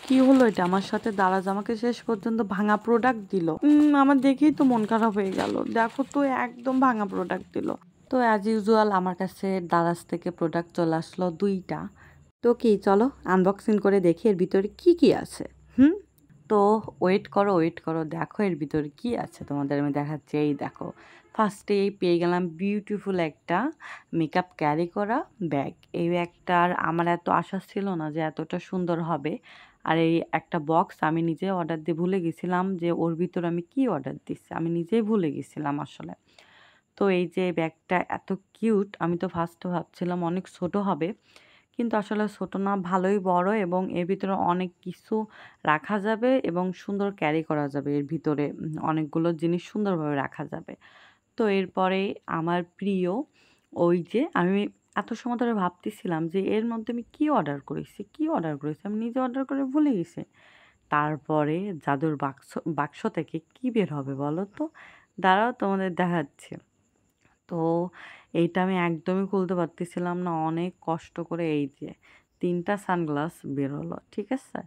কি হলো এটা আমার সাথে? দারাজ আমাকে শেষ পর্যন্ত ভাঙা প্রোডাক্ট দিল। আমার দেখেই তো মন খারাপ হয়ে গেল। দেখো তো একদম ভাঙা প্রোডাক্ট দিল। তো অ্যাজ ইউজুয়াল আমার কাছে দারাজ থেকে প্রোডাক্ট চলে আসলো 2টা। তো কি চলো আনবক্সিং করে দেখি এর ভিতরে কি কি আছে। তো ওয়েট করো দেখো এর ভিতরে কি আছে তোমাদের আমি দেখাচ্ছি। এই দেখো ফার্স্টেই পেয়ে গেলাম বিউটিফুল একটা মেকআপ ক্যারি করা ব্যাগ। এই ব্যাগটার আমার এত আশা ছিল না যে এতটা সুন্দর হবে। আর এই একটা বক্স আমি নিজে অর্ডার দিয়ে ভুলে গেছিলাম যে ওর ভিতর আমি কি অর্ডার দিচ্ছি, আমি নিজেই ভুলে গেছিলাম আসলে। তো এই যে ব্যাগটা এত কিউট, আমি তো ফার্স্টে ভাবছিলাম অনেক ছোট হবে, কিন্তু আসলে ছোট না, ভালোই বড় এবং এর ভিতরে অনেক কিছু রাখা যাবে এবং সুন্দর ক্যারি করা যাবে। এর ভিতরে অনেকগুলো জিনিস সুন্দরভাবে রাখা যাবে। তো এরপরে আমার প্রিয় ওই যে আমি এত সময় ধরে ভাবতেছিলাম যে এর মধ্যে আমি কি অর্ডার করেছি আমি নিজে অর্ডার করে ভুলে গেছি। তারপরে জাদুর বাক্স থেকে কি বের হবে বলো তো? দাঁড়াও তোমাদের দেখাচ্ছি। তো এইটা আমি একদমই খুলতে পারতেছিলাম না, অনেক কষ্ট করে এই যে 3টা সানগ্লাস বের হলো, ঠিক আছে?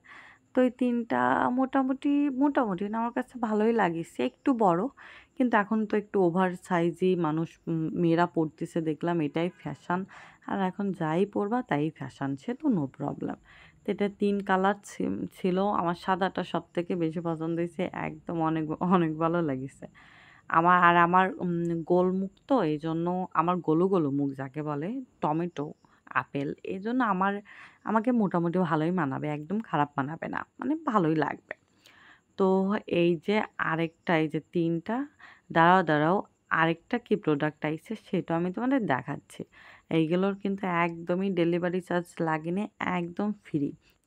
তো এই 3টা মোটামুটি মোটামুটি না আমার কাছে ভালোই লাগিছে, একটু বড়, কিন্তু এখন তো একটু ওভার সাইজই মানুষ মেয়েরা পড়তেছে দেখলাম, এটাই ফ্যাশন। আর এখন যাই পরবা তাই ফ্যাশন, সে তো নো প্রবলেম। তো এটা 3 কালার ছিল, আমার সাদাটা সব থেকে বেশি পছন্দ হয়েছে, একদম অনেক অনেক ভালো লাগিছে আমার গোল মুখ তো এই জন্য, আমার গোলু গোলু মুখ যাকে বলে, টমেটো আপেল, এই জন্য আমাকে মোটামুটি ভালোই মানাবে, একদম খারাপ মানাবে না, মানে ভালোই লাগবে। তো এই যে আরেকটা, এই যে 3টা, দাঁড়াও আরেকটা কি প্রোডাক্ট আইছে সেটা আমি তোমাদের দেখাচ্ছি। এইগুলোর কিন্তু একদমই ডেলিভারি চার্জ লাগেনি, একদম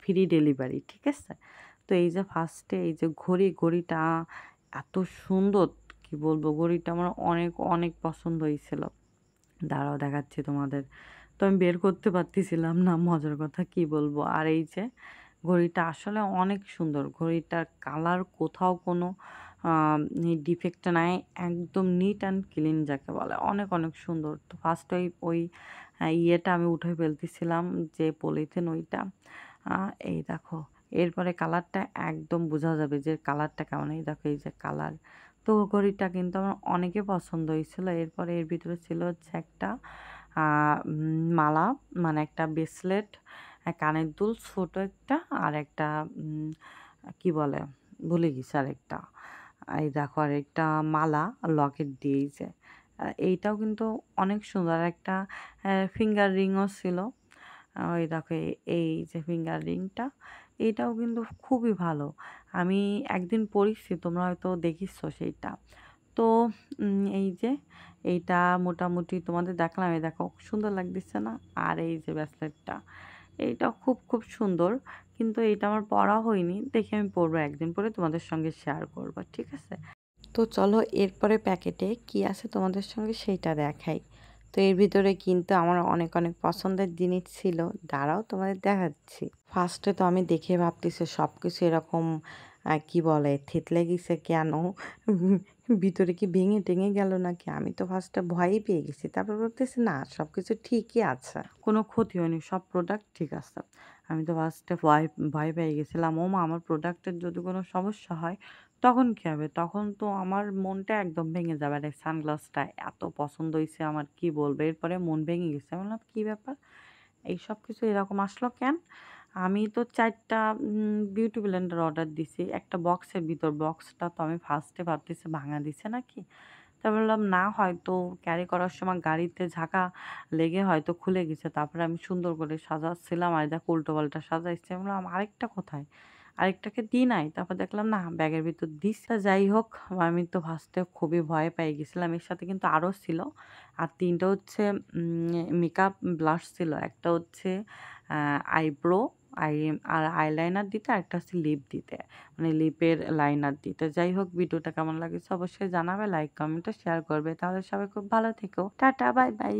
ফ্রি ডেলিভারি, ঠিক আছে? তো এই যে ফার্স্টে এই যে ঘড়িটা এত সুন্দর, কি বলবো, ঘড়িটা আমার অনেক অনেক পছন্দ হয়েছিল। দাঁড়াও দেখাচ্ছি তোমাদের। তো আমি বের করতে পারতেছিলাম না, মজার কথা কি বলবো। আর এই যে ঘড়িটা আসলে অনেক সুন্দর, ঘড়িটার কালার কোথাও কোনো ডিফেক্ট নাই, একদম নিট অ্যান্ড ক্লিন যাকে বলে, অনেক অনেক সুন্দর। তো ফার্স্ট ওই ইয়েটা আমি উঠে ফেলতেছিলাম, যে পলিথিন ওইটা। এই দেখো এরপরে কালারটা একদম বোঝা যাবে যে কালারটা কেমন। এই দেখো এই যে কালার। তো ঘড়িটা কিন্তু আমার অনেকে পছন্দ হয়েছিল। এরপরে এর ভিতরে ছিল হচ্ছে একটা মালা, মানে একটা ব্রেসলেট, কানের দুল ছোট একটা, আর একটা কি বলে ভুলে গেছি আরেকটা। এই দেখো আরেকটা মালা লকেট দিয়েছে। এইটাও কিন্তু অনেক সুন্দর, একটা ফিঙ্গার রিংও ছিল। ওই দেখো এই যে ফিঙ্গার রিংটা, এইটাও কিন্তু খুবই ভালো। আমি একদিন পরেছি, তোমরা হয়তো দেখিছো সেইটা। তো এই যে এইটা মোটামুটি তোমাদের দেখলাম, এই দেখো সুন্দর লাগতেছে না? আর এই যে ব্রেসলেটটা, এইটাও খুব খুব সুন্দর, কিন্তু এইটা আমার পরা হয়নি, দেখি আমি পরবো একদিন, পরে তোমাদের সঙ্গে শেয়ার করবো, ঠিক আছে? তো চলো এরপরে প্যাকেটে কি আছে তোমাদের সঙ্গে সেইটা দেখাই। তো এর ভিতরে কিন্তু আমার অনেক অনেক পছন্দের জিনিস ছিল, দাঁড়াও তোমাদের দেখাচ্ছি। ফার্স্টে তো আমি দেখে ভাবতেছি সব কিছু এরকম কি বলে থেতলে গেছে কেন, ভিতরে কি ভেঙে টেঙে গেল নাকি, আমি তো ফার্স্টে ভয়ই পেয়ে গেছি। তারপর ভাবতেছি না, সব কিছু ঠিকই আছে, কোনো ক্ষতি হয়নি, সব প্রোডাক্ট ঠিক আছে। আমি তো ফার্স্টে ভয় ভয় পেয়ে গেছিলাম, ও মা আমার প্রোডাক্টের যদি কোনো সমস্যা হয় তখন কী হবে, তখন তো আমার মনটা একদম ভেঙে যাবে। আর এই সানগ্লাসটা এত পছন্দ হয়েছে আমার, কি বলবো, এরপরে মন ভেঙে গেছে। আমি বললাম কী ব্যাপার, এই সব কিছু এরকম আসলো কেন? আমি তো 4টা বিউটি ব্লেন্ডার অর্ডার দিছি একটা বক্সের ভিতর, বক্সটা তো আমি ফার্স্টে ভাবতেছি ভাঙা দিছে নাকি। তারপর বললাম না, হয়তো ক্যারি করার সময় গাড়িতে ঝাঁকা লেগে হয়তো খুলে গেছে। তারপরে আমি সুন্দর করে সাজাচ্ছিলাম, আর দেখো উল্টো পাল্টা সাজাইছি। আমি বললাম আরেকটা কোথায়, আরেকটাকে দিই নাই? তারপর দেখলাম না, ব্যাগের ভিতর দিস। যাই হোক, আমি তো ফার্স্টে খুবই ভয় পেয়ে গেছিলাম। এর সাথে কিন্তু আরও ছিল, আর 3টা হচ্ছে মেকআপ ব্লাশ ছিল, একটা হচ্ছে আইব্রো আই আর আইলাইনার দিতে, আর একটা হচ্ছে লিপ দিতে, মানে লিপের লাইনার দিতে। যাই হোক, ভিডিওটা কেমন লাগেছে অবশ্যই জানাবে, লাইক কমেন্টে শেয়ার করবে। তাহলে সবাই খুব ভালো থেকো, টাটা বাই বাই।